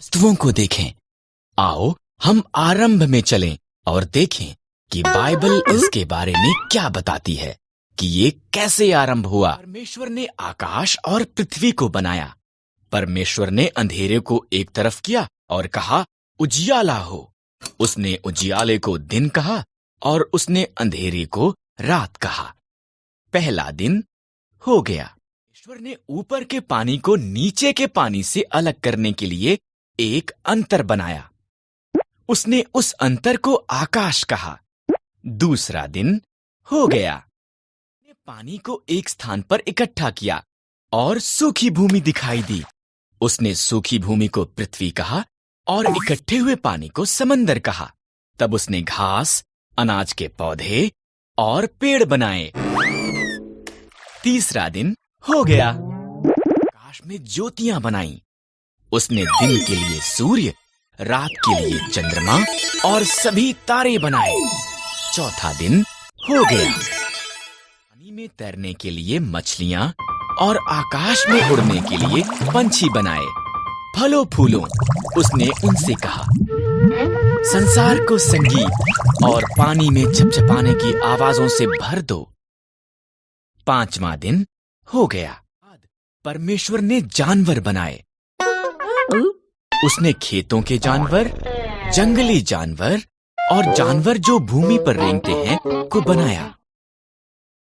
वस्तुओं को देखें। आओ हम आरंभ में चलें और देखें कि बाइबल इसके बारे में क्या बताती है कि ये कैसे आरंभ हुआ। परमेश्वर ने आकाश और पृथ्वी को बनाया। परमेश्वर ने अंधेरे को एक तरफ किया और कहा उजियाला हो। उसने उजियाले को दिन कहा और उसने अंधेरे को रात कहा। पहला दिन हो गया। ईश्वर ने ऊपर के पानी को नीचे के पानी से अलग करने के लिए एक अंतर बनाया। उसने उस अंतर को आकाश कहा। दूसरा दिन हो गया। उसने पानी को एक स्थान पर इकट्ठा किया और सूखी भूमि दिखाई दी। उसने सूखी भूमि को पृथ्वी कहा और इकट्ठे हुए पानी को समंदर कहा। तब उसने घास, अनाज के पौधे और पेड़ बनाए। तीसरा दिन हो गया। आकाश में ज्योतियां बनाई। उसने दिन के लिए सूर्य, रात के लिए चंद्रमा और सभी तारे बनाए। चौथा दिन हो गया। पानी में तैरने के लिए मछलियां और आकाश में उड़ने के लिए पंछी बनाए। फलों फूलों उसने उनसे कहा संसार को संगीत और पानी में छपछपाने की आवाजों से भर दो। पांचवां दिन हो गया। परमेश्वर ने जानवर बनाए। उसने खेतों के जानवर, जंगली जानवर और जानवर जो भूमि पर रेंगते हैं को बनाया।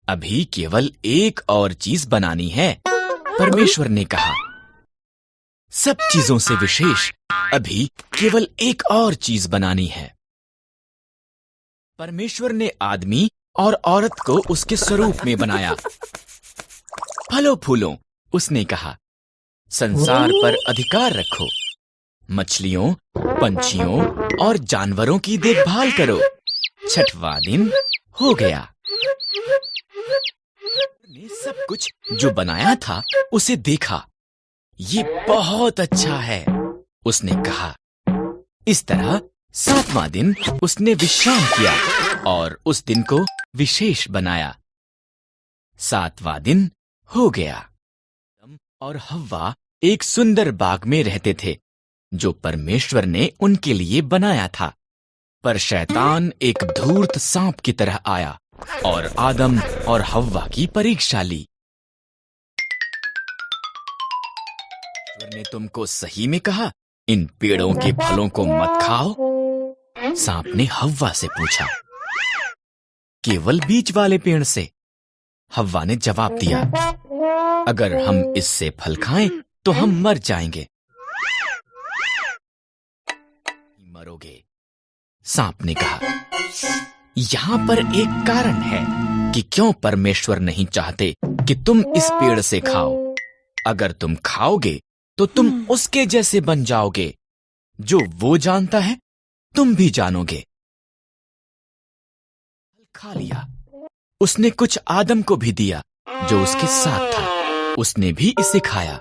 अभी केवल एक और चीज बनानी है। परमेश्वर ने कहा सब चीजों से विशेष अभी केवल एक और चीज बनानी है। परमेश्वर ने आदमी और औरत को उसके स्वरूप में बनाया। फलों फूलों उसने कहा संसार पर अधिकार रखो। मछलियों, पंछियों और जानवरों की देखभाल करो। छठवां दिन हो गया। ने सब कुछ जो बनाया था उसे देखा। ये बहुत अच्छा है, उसने कहा। इस तरह सातवां दिन उसने विश्राम किया और उस दिन को विशेष बनाया। सातवां दिन हो गया। आदम और हव्वा एक सुंदर बाग में रहते थे जो परमेश्वर ने उनके लिए बनाया था। पर शैतान एक धूर्त सांप की तरह आया और आदम और हव्वा की परीक्षा ली। ईश्वर ने तुमको सही में कहा इन पेड़ों के फलों को मत खाओ। सांप ने हव्वा से पूछा केवल बीच वाले पेड़ से। हव्वा ने जवाब दिया अगर हम इससे फल खाएं तो हम मर जाएंगे। मरोगे, सांप ने कहा। यहां पर एक कारण है कि क्यों परमेश्वर नहीं चाहते कि तुम इस पेड़ से खाओ। अगर तुम खाओगे तो तुम उसके जैसे बन जाओगे। जो वो जानता है तुम भी जानोगे। खा लिया। उसने कुछ आदम को भी दिया जो उसके साथ था। उसने भी इसे खाया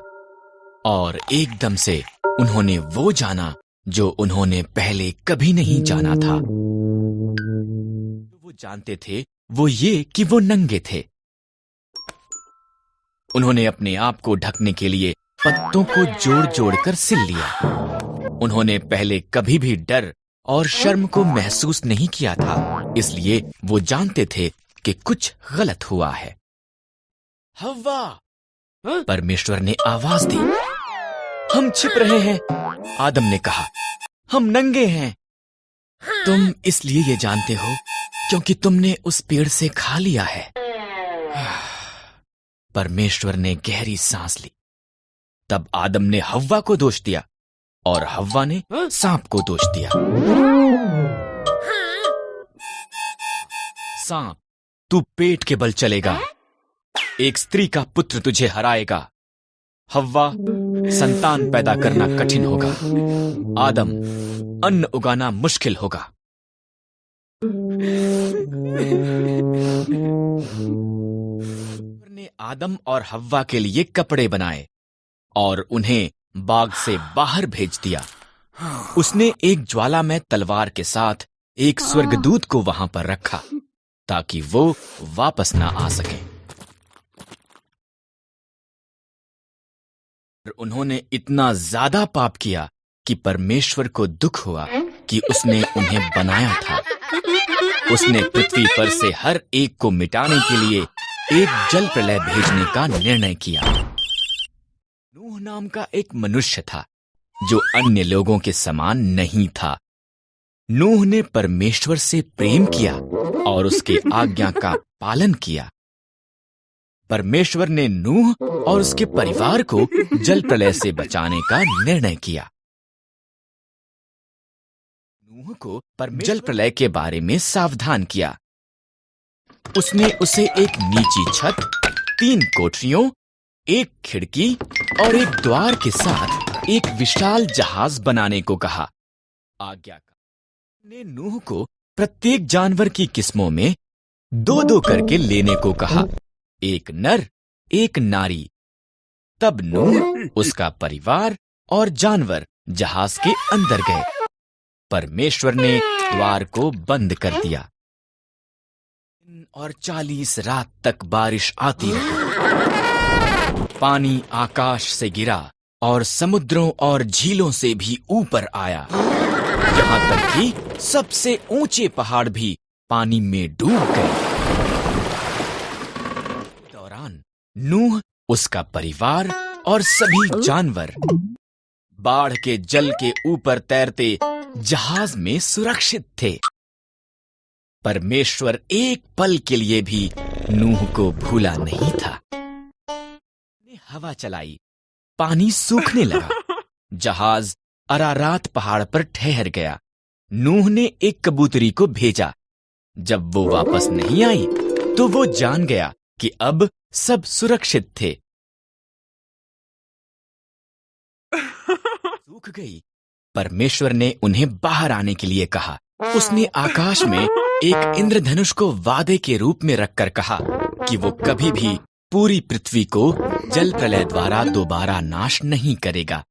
और एकदम से उन्होंने वो जाना जो उन्होंने पहले कभी नहीं जाना था। जो वो जानते थे वो ये कि वो नंगे थे। उन्होंने अपने आप को ढकने के लिए पत्तों को जोड़ जोड़कर सिल लिया। उन्होंने पहले कभी भी डर और शर्म को महसूस नहीं किया था, इसलिए वो जानते थे कि कुछ गलत हुआ है। हव्वा, परमेश्वर ने आवाज दी। हम छिप रहे हैं। आदम ने कहा हम नंगे हैं। तुम इसलिए ये जानते हो क्योंकि तुमने उस पेड़ से खा लिया है। परमेश्वर ने गहरी सांस ली। तब आदम ने हव्वा को दोष दिया और हव्वा ने सांप को दोष दिया। सांप, तू पेट के बल चलेगा। एक स्त्री का पुत्र तुझे हराएगा। हव्वा, संतान पैदा करना कठिन होगा। आदम, अन्न उगाना मुश्किल होगा। ने आदम और हव्वा के लिए कपड़े बनाए और उन्हें बाग से बाहर भेज दिया। उसने एक ज्वालामय तलवार के साथ एक स्वर्गदूत को वहां पर रखा ताकि वो वापस ना आ सके। उन्होंने इतना ज्यादा पाप किया कि परमेश्वर को दुख हुआ कि उसने उन्हें बनाया था। उसने पृथ्वी पर से हर एक को मिटाने के लिए एक जल प्रलय भेजने का निर्णय किया। नूह नाम का एक मनुष्य था जो अन्य लोगों के समान नहीं था। नूह ने परमेश्वर से प्रेम किया और उसके आज्ञा का पालन किया। परमेश्वर ने नूह और उसके परिवार को जल प्रलय से बचाने का निर्णय किया। नूह को जल प्रलय के बारे में सावधान किया। उसने उसे एक नीची छत, 3 कोठरियों, 1 खिड़की और 1 द्वार के साथ एक विशाल जहाज बनाने को कहा। आज्ञाकार ने नूह को प्रत्येक जानवर की किस्मों में 2-2 करके लेने को कहा, 1 नर 1 नारी। तब नूह, उसका परिवार और जानवर जहाज के अंदर गए। परमेश्वर ने द्वार को बंद कर दिया और 40 रात तक बारिश आती रही। पानी आकाश से गिरा और समुद्रों और झीलों से भी ऊपर आया, यहां तक कि सबसे ऊंचे पहाड़ भी पानी में डूब गए। दौरान नूह, उसका परिवार और सभी जानवर बाढ़ के जल के ऊपर तैरते जहाज में सुरक्षित थे। परमेश्वर एक पल के लिए भी नूह को भूला नहीं था। ने हवा चलाई, पानी सूखने लगा। जहाज अरारात पहाड़ पर ठहर गया। नूह ने एक कबूतरी को भेजा। जब वो वापस नहीं आई तो वो जान गया कि अब सब सुरक्षित थे। सूख गई। परमेश्वर ने उन्हें बाहर आने के लिए कहा। उसने आकाश में एक इंद्रधनुष को वादे के रूप में रखकर कहा कि वो कभी भी पूरी पृथ्वी को जल प्रलय द्वारा दोबारा नाश नहीं करेगा।